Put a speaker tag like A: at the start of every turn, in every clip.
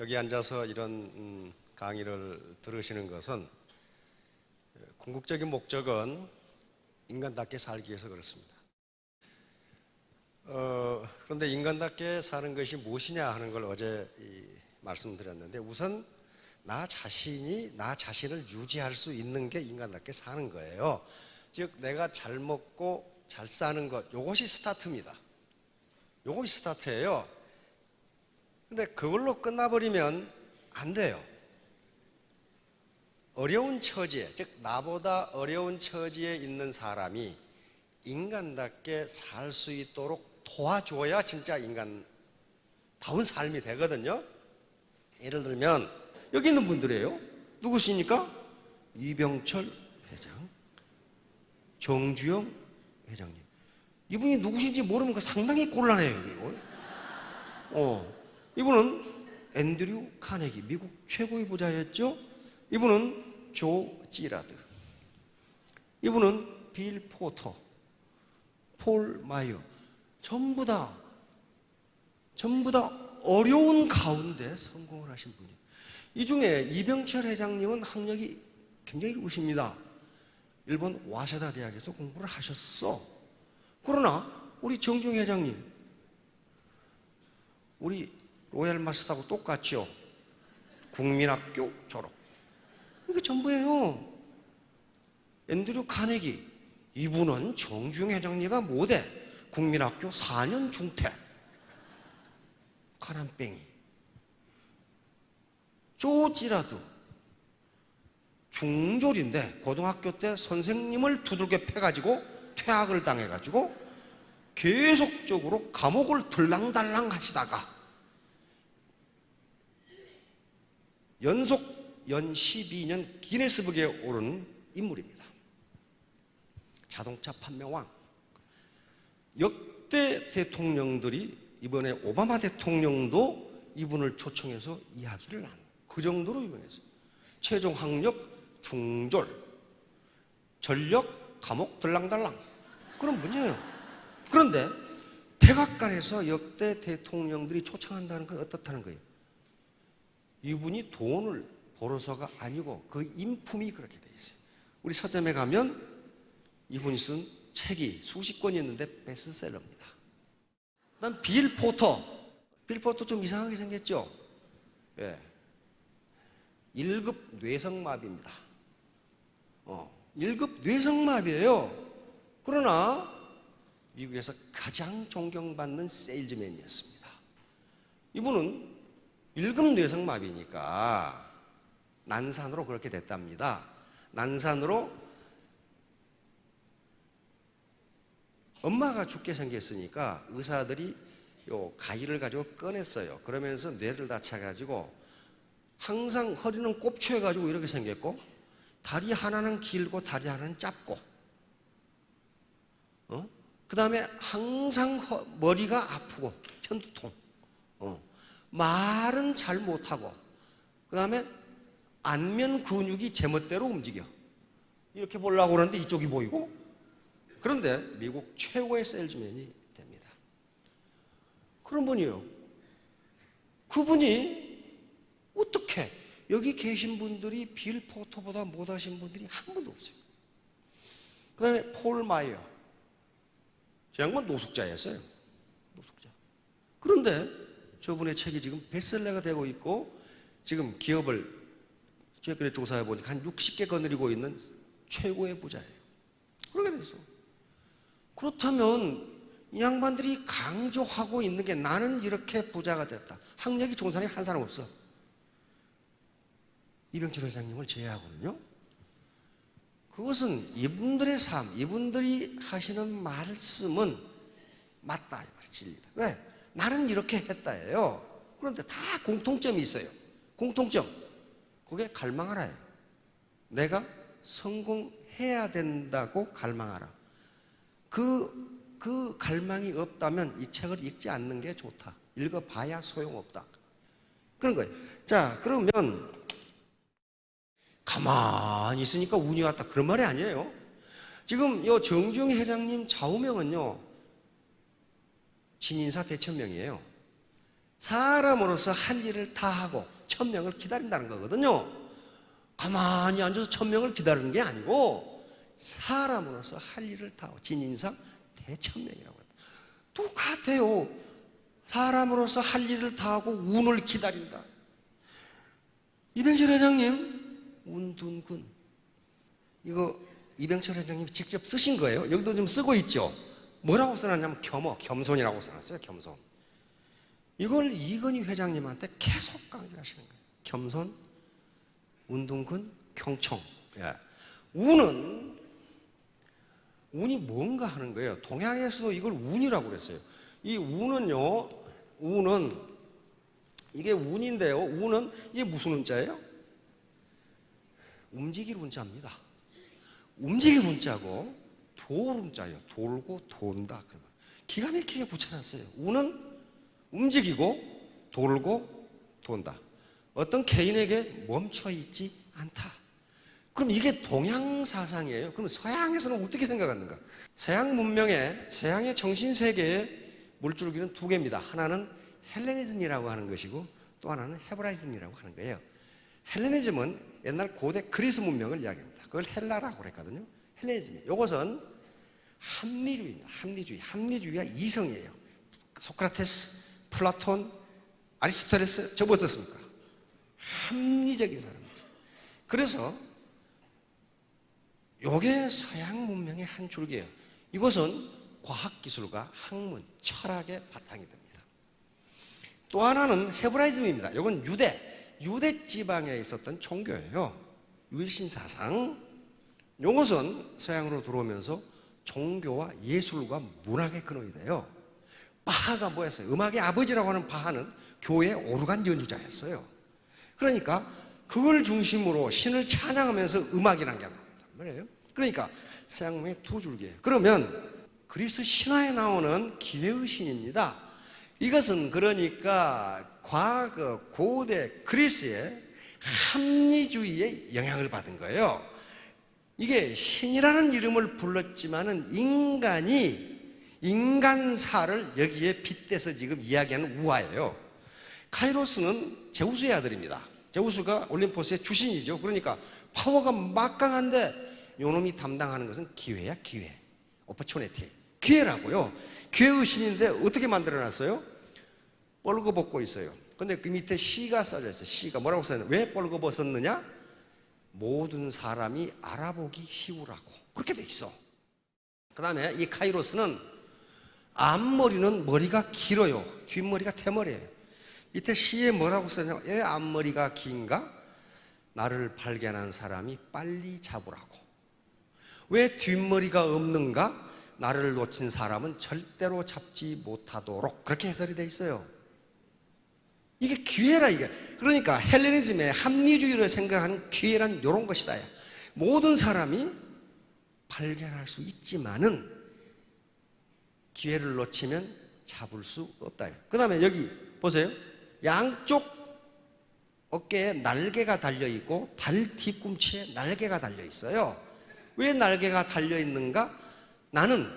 A: 여기 앉아서 이런 강의를 들으시는 것은 궁극적인 목적은 인간답게 살기 위해서 그렇습니다. 그런데 인간답게 사는 것이 무엇이냐 하는 걸 어제 말씀드렸는데, 우선 나 자신을 유지할 수 있는 게 인간답게 사는 거예요. 즉 내가 잘 먹고 잘 사는 것, 이것이 스타트입니다. 이것이 스타트예요. 근데 그걸로 끝나버리면 안 돼요. 어려운 처지에, 즉 나보다 어려운 처지에 있는 사람이 인간답게 살 수 있도록 도와줘야 진짜 인간다운 삶이 되거든요. 예를 들면 여기 있는 분들이에요. 누구십니까? 이병철 회장, 정주영 회장님. 이분이 누구신지 모르면 상당히 곤란해요. 이분은 앤드류 카네기, 미국 최고의 부자였죠. 이분은 조 지라드, 이분은 빌 포터, 폴 마이어. 전부 다 어려운 가운데 성공을 하신 분이에요. 이 중에 이병철 회장님은 학력이 굉장히 우십니다. 일본 와세다 대학에서 공부를 하셨어. 그러나 우리 정중 회장님, 우리 로얄 마스터하고 똑같죠. 국민학교 졸업. 이게 전부예요. 앤드류 카네기, 이분은 정중 회장님과 못해. 국민학교 4년 중퇴. 가람뱅이. 조 지라드, 중졸인데 고등학교 때 선생님을 두들겨 패가지고 퇴학을 당해가지고 계속적으로 감옥을 들랑달랑 하시다가 연속 연 12년 기네스북에 오른 인물입니다. 자동차 판매왕. 역대 대통령들이, 이번에 오바마 대통령도 이분을 초청해서 이야기를 나눠요. 그 정도로 유명했어요. 최종 학력 중졸, 전력 감옥 들랑달랑, 그런 분이에요. 그런데 백악관에서 역대 대통령들이 초청한다는 건 어떻다는 거예요? 이분이 돈을 벌어서가 아니고 그 인품이 그렇게 돼 있어요. 우리 서점에 가면 이분이 쓴 책이 수십 권이 있는데 베스트셀러입니다. 그다음 빌 포터. 빌 포터 좀 이상하게 생겼죠? 예. 1급 뇌성마비입니다. 1급 뇌성마비예요. 그러나 미국에서 가장 존경받는 세일즈맨이었습니다. 이분은 1급 뇌성마비니까 난산으로 그렇게 됐답니다. 난산으로 엄마가 죽게 생겼으니까 의사들이 요 가위를 가지고 꺼냈어요. 그러면서 뇌를 다쳐가지고 항상 허리는 꼽추해가지고 이렇게 생겼고, 다리 하나는 길고 다리 하나는 짧고, 그 다음에 항상 머리가 아프고 편두통, 말은 잘 못하고, 그 다음에 안면 근육이 제멋대로 움직여. 이렇게 보려고 그러는데 이쪽이 보이고. 그런데 미국 최고의 세일즈맨이 됩니다. 그런 분이에요. 그분이 어떻게, 여기 계신 분들이 빌 포터보다 못하신 분들이 한 분도 없어요. 그 다음에 폴 마이어. 저 양반 노숙자였어요. 노숙자. 그런데 저분의 책이 지금 베스트셀러가 되고 있고, 지금 기업을 최근에 조사해 보니까 한 60개 거느리고 있는 최고의 부자예요. 그렇게 돼 있어. 그렇다면 이 양반들이 강조하고 있는 게, 나는 이렇게 부자가 됐다. 학력이 좋은 사람이 한 사람 없어. 이병철 회장님을 제외하고는요. 그것은 이분들의 삶, 이분들이 하시는 말씀은 맞다, 이 말이 진리다. 왜? 나는 이렇게 했다예요. 그런데 다 공통점이 있어요. 공통점. 그게 갈망하라예요. 내가 성공해야 된다고 갈망하라. 그 갈망이 없다면 이 책을 읽지 않는 게 좋다. 읽어봐야 소용없다. 그런 거예요. 자, 그러면 가만히 있으니까 운이 왔다, 그런 말이 아니에요. 지금 이 정주영 회장님 좌우명은요, 진인사 대천명이에요. 사람으로서 할 일을 다 하고 천명을 기다린다는 거거든요. 가만히 앉아서 천명을 기다리는 게 아니고 사람으로서 할 일을 다하고 진인상 대천명이라고 합니다. 똑같아요. 사람으로서 할 일을 다하고 운을 기다린다. 이병철 회장님 운둔군, 이거 이병철 회장님이 직접 쓰신 거예요. 여기도 좀 쓰고 있죠. 뭐라고 써놨냐면 겸손이라고 써놨어요. 겸손. 이걸 이건희 회장님한테 계속 강조하시는 거예요. 겸손, 운둔군, 경청. 운이 뭔가 하는 거예요. 동양에서도 이걸 운이라고 그랬어요. 이 운은요, 이게 운인데요. 운은 이게 무슨 운자예요? 움직일 운자입니다. 움직일 운자고 돌 운자예요. 돌고 돈다. 그러면 기가 막히게 붙여놨어요. 운은 움직이고 돌고 돈다. 어떤 개인에게 멈춰 있지 않다. 그럼 이게 동양 사상이에요. 그럼 서양에서는 어떻게 생각하는가? 서양 문명의, 서양의 정신세계의 물줄기는 두 개입니다. 하나는 헬레니즘이라고 하는 것이고 또 하나는 헤브라이즘이라고 하는 거예요. 헬레니즘은 옛날 고대 그리스 문명을 이야기합니다. 그걸 헬라라고 그랬거든요. 헬레니즘이. 이것은 합리주의입니다. 합리주의가 이성이에요. 소크라테스, 플라톤, 아리스토텔레스, 저뭐 어떻습니까? 합리적인 사람이죠. 그래서 이게 서양 문명의 한 줄기예요. 이것은 과학기술과 학문, 철학의 바탕이 됩니다. 또 하나는 헤브라이즘입니다. 이건 유대 지방에 있었던 종교예요. 유일신 사상. 이것은 서양으로 들어오면서 종교와 예술과 문학의 근원이 돼요. 바하가 뭐였어요? 음악의 아버지라고 하는 바하는 교회 오르간 연주자였어요. 그러니까 그걸 중심으로 신을 찬양하면서 음악이라는 게 나온단 말이에요. 그러니까 서양 문명의 두 줄기예요. 그러면 그리스 신화에 나오는 기회의 신입니다. 이것은 그러니까 과거 고대 그리스의 합리주의의 영향을 받은 거예요. 이게 신이라는 이름을 불렀지만은 인간사를 여기에 빗대서 지금 이야기하는 우화예요. 카이로스는 제우스의 아들입니다. 제우스가 올림포스의 주신이죠. 그러니까 파워가 막강한데 요놈이 담당하는 것은 기회야, 기회. 오퍼추니티. 기회라고요. 기회의 신인데 어떻게 만들어놨어요? 뻘거벗고 있어요. 근데 그 밑에 시가 써져 있어요. 시가 뭐라고 써있나요? 왜 뻘거벗었느냐? 모든 사람이 알아보기 쉬우라고. 그렇게 돼 있어. 그 다음에 이 카이로스는 앞머리는 머리가 길어요. 뒷머리가 대머리예요. 밑에 시에 뭐라고 써있냐면 왜 앞머리가 긴가? 나를 발견한 사람이 빨리 잡으라고. 왜 뒷머리가 없는가? 나를 놓친 사람은 절대로 잡지 못하도록. 그렇게 해설이 돼 있어요. 이게 기회라 이게. 그러니까 헬레니즘의 합리주의를 생각하는 기회란 이런 것이다. 모든 사람이 발견할 수 있지만은 기회를 놓치면 잡을 수 없다. 그 다음에 여기 보세요. 양쪽 어깨에 날개가 달려있고 발 뒤꿈치에 날개가 달려있어요. 왜 날개가 달려있는가? 나는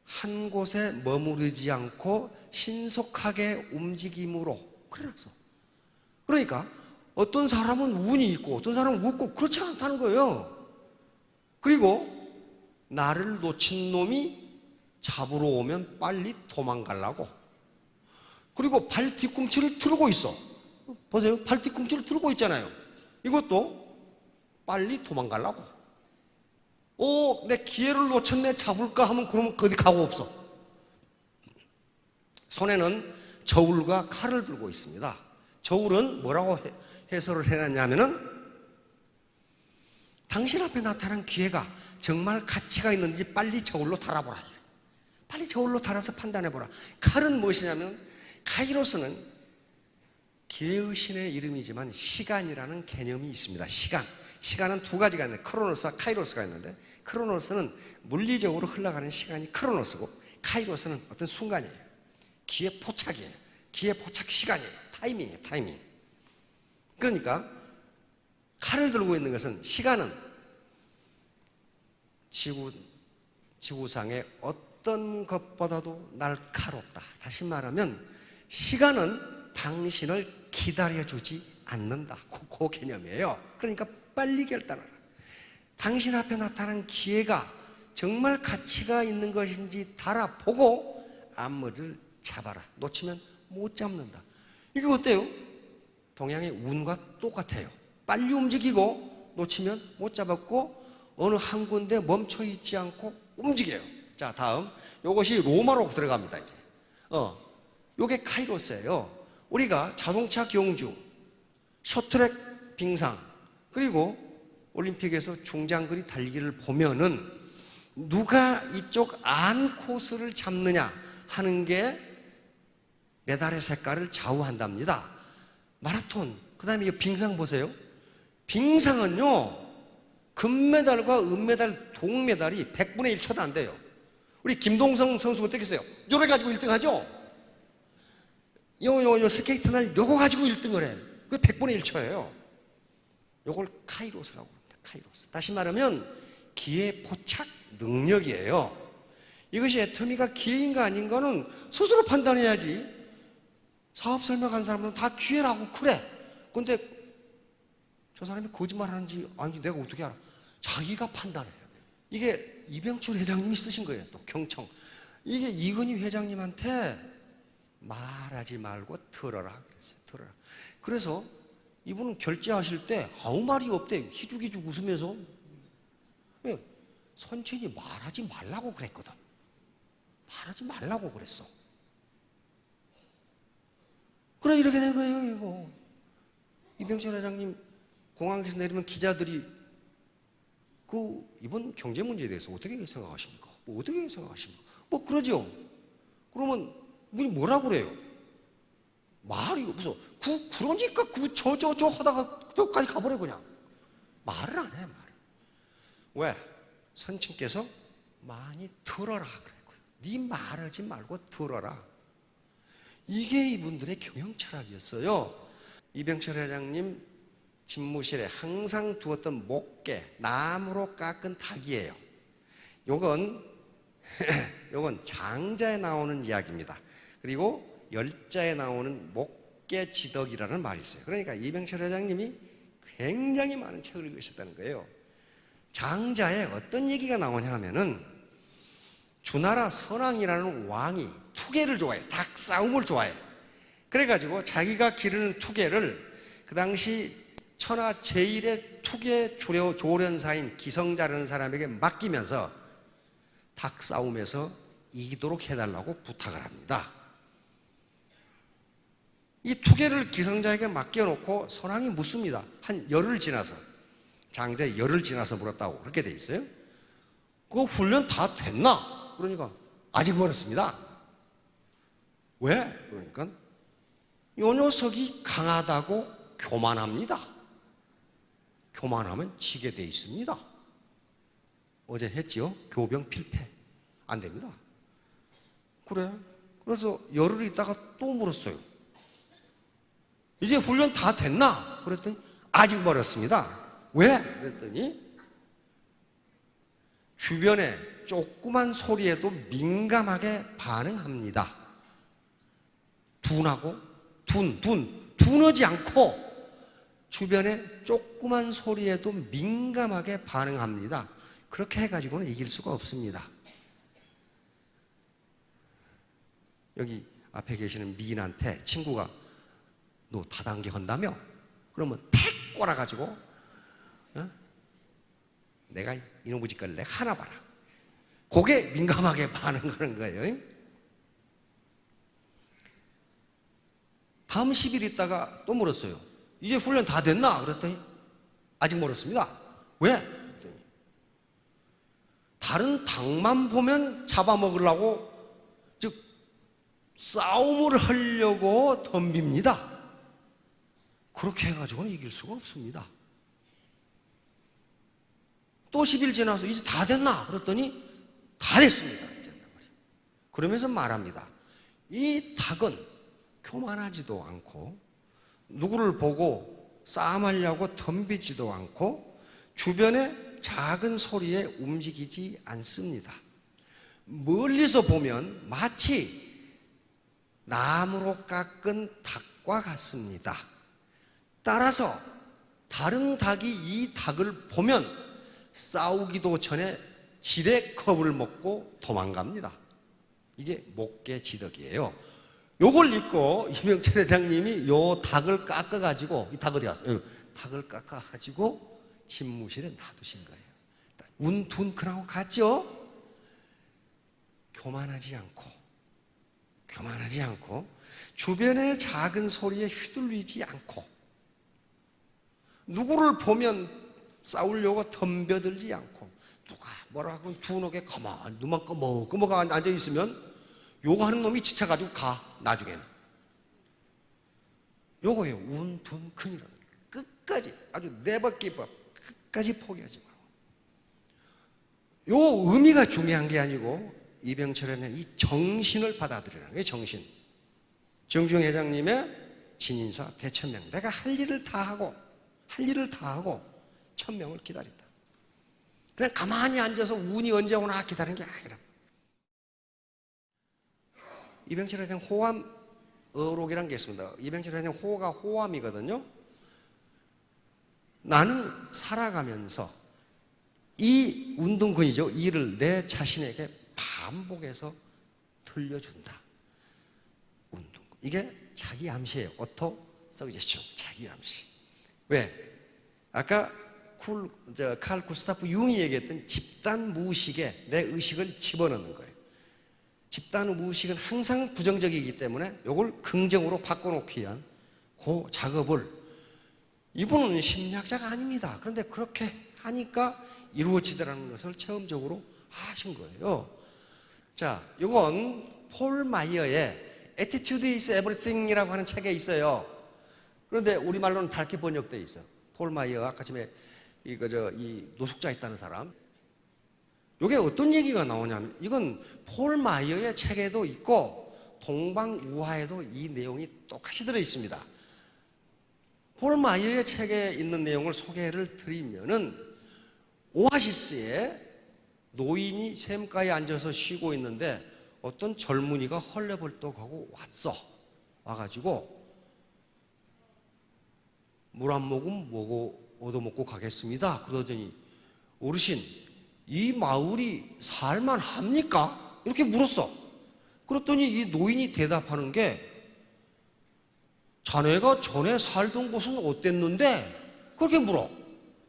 A: 한 곳에 머무르지 않고 신속하게 움직임으로. 그래서 그러니까 어떤 사람은 운이 있고 어떤 사람은 없고 그렇지 않다는 거예요. 그리고 나를 놓친 놈이 잡으러 오면 빨리 도망가려고. 그리고 발 뒤꿈치를 틀고 있어. 보세요. 발 뒤꿈치를 틀고 있잖아요. 이것도 빨리 도망가려고. 내 기회를 놓쳤네, 잡을까 하면 그러면 어디 가고 없어. 손에는 저울과 칼을 들고 있습니다. 저울은 뭐라고 해설을 해놨냐면은 당신 앞에 나타난 기회가 정말 가치가 있는지 빨리 저울로 달아보라. 빨리 저울로 달아서 판단해보라. 칼은 무엇이냐면 카이로스는 기회의 신의 이름이지만 시간이라는 개념이 있습니다. 시간은 두 가지가 있는데 크로노스와 카이로스가 있는데 크로노스는 물리적으로 흘러가는 시간이 크로노스고 카이로스는 어떤 순간이에요. 기회 포착이에요. 기회 포착 시간이에요. 타이밍이에요. 타이밍. 그러니까 칼을 들고 있는 것은 시간은 지구상의 어떤 것보다도 날카롭다. 다시 말하면 시간은 당신을 기다려주지 않는다. 그 개념이에요. 그러니까 빨리 결단하라. 당신 앞에 나타난 기회가 정말 가치가 있는 것인지 달아보고 앞머리를 잡아라. 놓치면 못 잡는다. 이게 어때요? 동양의 운과 똑같아요. 빨리 움직이고 놓치면 못 잡았고 어느 한 군데 멈춰 있지 않고 움직여요. 자, 다음 이것이 로마로 들어갑니다. 이제. 요게 카이로스예요. 우리가 자동차 경주, 쇼트트랙 빙상, 그리고 올림픽에서 중장거리 달리기를 보면은 누가 이쪽 안 코스를 잡느냐 하는 게 메달의 색깔을 좌우한답니다. 마라톤, 그 다음에 빙상 보세요. 빙상은요, 금메달과 은메달, 동메달이 100분의 1초도 안 돼요. 우리 김동성 선수가 어떻게 했어요? 요래 가지고 1등 하죠? 요 스케이트날 요거 가지고 1등을 해. 그게 100분의 1초예요. 요걸 카이로스라고 합니다. 카이로스. 다시 말하면 기회 포착 능력이에요. 이것이 애터미가 기회인가 아닌가는 스스로 판단해야지. 사업 설명한 사람들은 다 기회라고 그래. 근데 저 사람이 거짓말하는지 아니 내가 어떻게 알아? 자기가 판단해야 돼. 이게 이병철 회장님이 쓰신 거예요. 또 경청. 이게 이건희 회장님한테 말하지 말고 들어라 그랬어요. 들어라. 그래서 이분은 결제하실 때 아무 말이 없대요. 희죽희죽 웃으면서. 왜? 선친이 말하지 말라고 그랬거든. 말하지 말라고 그랬어. 그래 이렇게 된 거예요. 이거 이병철 회장님 공항에서 내리면 기자들이 이번 경제 문제에 대해서 어떻게 생각하십니까? 뭐 어떻게 생각하십니까? 뭐 그러죠. 그러면 뭐라 그래요? 말이 무슨 그러니까 저 하다가 저까지 가버려 그냥. 말을 안 해. 말을. 왜? 선친께서 많이 들어라 그랬거든. 네 말하지 말고 들어라. 이게 이분들의 경영 철학이었어요. 이병철 회장님 집무실에 항상 두었던 목개, 나무로 깎은 탁이에요. 요건 장자에 나오는 이야기입니다. 그리고 열자에 나오는 목개지덕이라는 말이 있어요. 그러니까 이병철 회장님이 굉장히 많은 책을 읽으셨다는 거예요. 장자에 어떤 얘기가 나오냐 하면은 주나라 선왕이라는 왕이 투개를 좋아해. 닭싸움을 좋아해. 그래가지고 자기가 기르는 투개를 그 당시 천하 제1의 투개 조련사인 기성자라는 사람에게 맡기면서 닭싸움에서 이기도록 해달라고 부탁을 합니다. 이 투개를 기성자에게 맡겨놓고 선왕이 묻습니다. 한 열흘 지나서. 장자에 열흘 지나서 물었다고 그렇게 돼 있어요. 그거 훈련 다 됐나? 그러니까 아직 멀었습니다. 왜? 그러니까 요 녀석이 강하다고 교만합니다. 교만하면 지게 돼 있습니다. 어제 했지요? 교병 필패. 안 됩니다. 그래. 그래서 열흘 있다가 또 물었어요. 이제 훈련 다 됐나? 그랬더니 아직 멀었습니다. 왜? 그랬더니 주변에 조그만 소리에도 민감하게 반응합니다. 둔하지 않고 주변에 조그만 소리에도 민감하게 반응합니다. 그렇게 해가지고는 이길 수가 없습니다. 여기 앞에 계시는 미인한테 친구가 너 다단계 한다며? 그러면 팩 꼬라가지고 내가 이놈의 짓거리를 내가 하나 봐라. 그게 민감하게 반응하는 거예요. 다음 10일 있다가 또 물었어요. 이제 훈련 다 됐나? 그랬더니 아직 멀었습니다. 왜? 그랬더니 다른 닭만 보면 잡아먹으려고 즉 싸움을 하려고 덤빕니다. 그렇게 해가지고는 이길 수가 없습니다. 또 10일 지나서 이제 다 됐나? 그랬더니 다 됐습니다. 이제 그러면서 말합니다. 이 닭은 교만하지도 않고 누구를 보고 싸움하려고 덤비지도 않고 주변의 작은 소리에 움직이지 않습니다. 멀리서 보면 마치 나무로 깎은 닭과 같습니다. 따라서 다른 닭이 이 닭을 보면 싸우기도 전에 지레컵을 먹고 도망갑니다. 이게 목계지덕이에요. 요걸 읽고 이명철 회장님이 요 닭을 깎아가지고, 이 닭 어디 갔어? 닭을 깎아가지고 집무실에 놔두신 거예요. 운둔근하고 같죠? 교만하지 않고 주변의 작은 소리에 휘둘리지 않고 누구를 보면 싸우려고 덤벼들지 않고 누가 뭐라고 둔하게 가만히 눈만 끄먹끄먹 앉아있으면 요거 하는 놈이 지쳐가지고 가. 나중에는 요거예요. 운둔근이라는 끝까지 아주 네버기브 끝까지 포기하지 말고. 요 의미가 중요한 게 아니고 이병철에는 이 정신을 받아들이라는 거예요. 정신. 정중 회장님의 진인사 대천명. 내가 할 일을 다 하고 천명을 기다린다. 그냥 가만히 앉아서 운이 언제 오나 기다리는 게 아니라. 이병철 회장 호암 어록이라는 게 있습니다. 이병철 회장 호가 호암이거든요. 나는 살아가면서 이 운동근이죠. 이를 내 자신에게 반복해서 들려준다. 운동근. 이게 자기 암시예요. 오토 서제션. 자기 암시. 왜? 아까 칼 구스타프 융이 얘기했던 집단 무의식에 내 의식을 집어넣는 거예요. 집단 무의식은 항상 부정적이기 때문에 이걸 긍정으로 바꿔놓기 위한 그 작업을, 이분은 심리학자가 아닙니다. 그런데 그렇게 하니까 이루어지더라는 것을 체험적으로 하신 거예요. 자, 이건 폴 마이어의 Attitude is Everything이라고 하는 책에 있어요. 그런데 우리말로는 다르게 번역되어 있어요. 폴 마이어, 아까 전에 이 노숙자 있다는 사람. 이게 어떤 얘기가 나오냐면, 이건 폴 마이어의 책에도 있고 동방우화에도 이 내용이 똑같이 들어있습니다. 폴 마이어의 책에 있는 내용을 소개를 드리면은, 오아시스에 노인이 샘가에 앉아서 쉬고 있는데 어떤 젊은이가 헐레벌떡하고 와가지고 물 한 모금 얻어먹고 가겠습니다. 그러더니 어르신, 이 마을이 살만 합니까? 이렇게 물었어. 그랬더니 이 노인이 대답하는 게, 자네가 전에 살던 곳은 어땠는데? 그렇게 물어.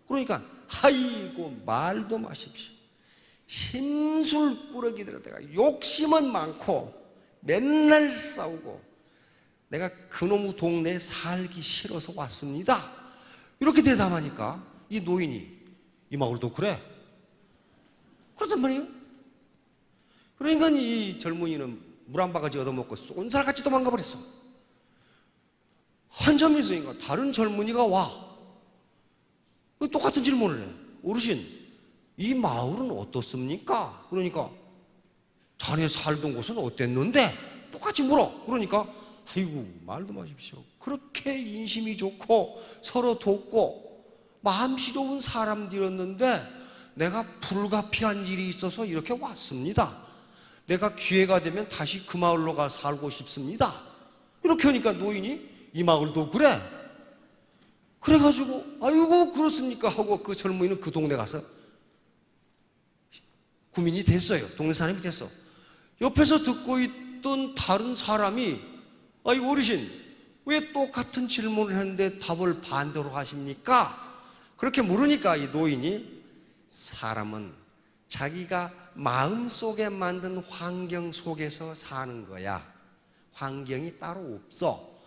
A: 그러니까 아이고 말도 마십시오. 심술꾸러기들에다가 욕심은 많고 맨날 싸우고 내가 그놈의 동네에 살기 싫어서 왔습니다. 이렇게 대답하니까 이 노인이, 이 마을도 그래? 그렇단 말이에요. 그러니까 이 젊은이는 물 한 바가지 얻어먹고 쏜살같이 도망가 버렸어. 한참 있으니까 다른 젊은이가 와. 똑같은 질문을 해. 어르신, 이 마을은 어떻습니까? 그러니까 자네 살던 곳은 어땠는데? 똑같이 물어. 그러니까 아이고 말도 마십시오. 그렇게 인심이 좋고 서로 돕고 마음씨 좋은 사람들이었는데 내가 불가피한 일이 있어서 이렇게 왔습니다. 내가 기회가 되면 다시 그 마을로 가 살고 싶습니다. 이렇게 하니까 노인이, 이 마을도 그래? 그래가지고 아이고 그렇습니까? 하고 그 젊은이는 그 동네 가서 구민이 됐어요. 동네 사람이 됐어. 옆에서 듣고 있던 다른 사람이, 아이 어르신, 왜 똑같은 질문을 했는데 답을 반대로 하십니까? 그렇게 물으니까 이 노인이, 사람은 자기가 마음속에 만든 환경 속에서 사는 거야. 환경이 따로 없어.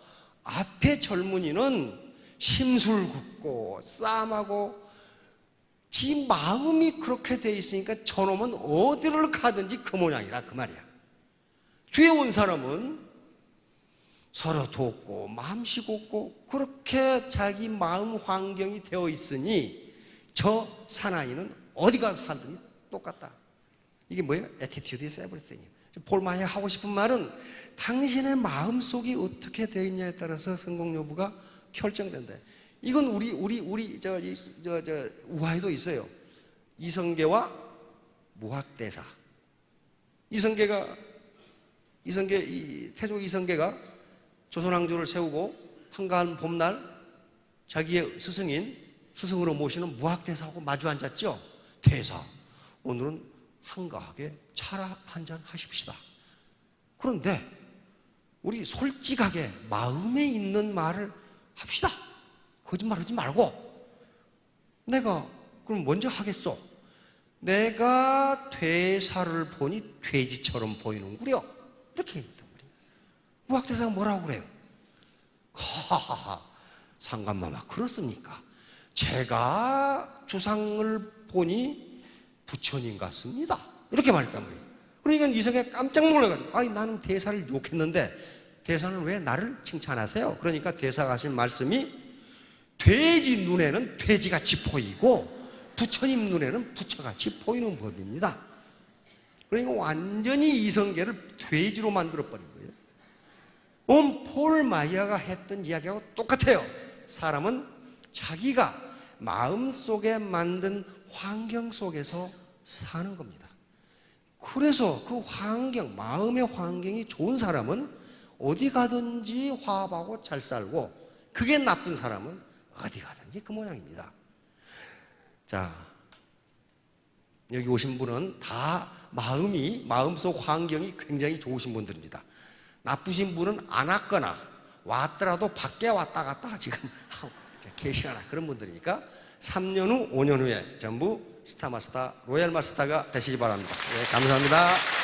A: 앞에 젊은이는 심술궂고 싸움하고 지 마음이 그렇게 돼 있으니까 저놈은 어디를 가든지 그 모양이라 그 말이야. 뒤에 온 사람은 서로 돕고 마음씨 곱고 그렇게 자기 마음 환경이 되어 있으니 저 사나이는 어디 가서 살든지 똑같다. 이게 뭐예요? Attitude is everything. 폴 마이어 하고 싶은 말은 당신의 마음속이 어떻게 되어 있냐에 따라서 성공 여부가 결정된다. 이건 우리 우화에도 있어요. 이성계와 무학대사. 태조 이성계가 조선왕조를 세우고 한가한 봄날 자기의 스승으로 모시는 무학대사하고 마주 앉았죠. 대사, 오늘은 한가하게 차 한잔 하십시다. 그런데 우리 솔직하게 마음에 있는 말을 합시다. 거짓말하지 말고. 내가 그럼 먼저 하겠소. 내가 퇴사를 보니 돼지처럼 보이는구려. 이렇게 얘기했단 말이에요. 무학대사가 뭐라고 그래요? 하하하, 상감마마 그렇습니까? 제가 주상을 보니 부처님 같습니다. 이렇게 말했단 말이에요. 그러니까 이성에 깜짝 놀라가지고, 아니 나는 대사를 욕했는데 대사는 왜 나를 칭찬하세요? 그러니까 대사가 하신 말씀이 돼지 눈에는 돼지같이 보이고 부처님 눈에는 부처같이 보이는 법입니다. 그러니까 완전히 이성계를 돼지로 만들어버린 거예요. 폴 마이어가 했던 이야기하고 똑같아요. 사람은 자기가 마음속에 만든 환경 속에서 사는 겁니다. 그래서 그 환경, 마음의 환경이 좋은 사람은 어디 가든지 화합하고 잘 살고, 그게 나쁜 사람은 어디 가든지 그 모양입니다. 자, 여기 오신 분은 다 마음속 환경이 굉장히 좋으신 분들입니다. 나쁘신 분은 안 왔거나 왔더라도 밖에 왔다 갔다 지금 계시거나 그런 분들이니까 3년 후, 5년 후에 전부 스타마스터, 로얄마스터가 되시기 바랍니다. 네, 감사합니다.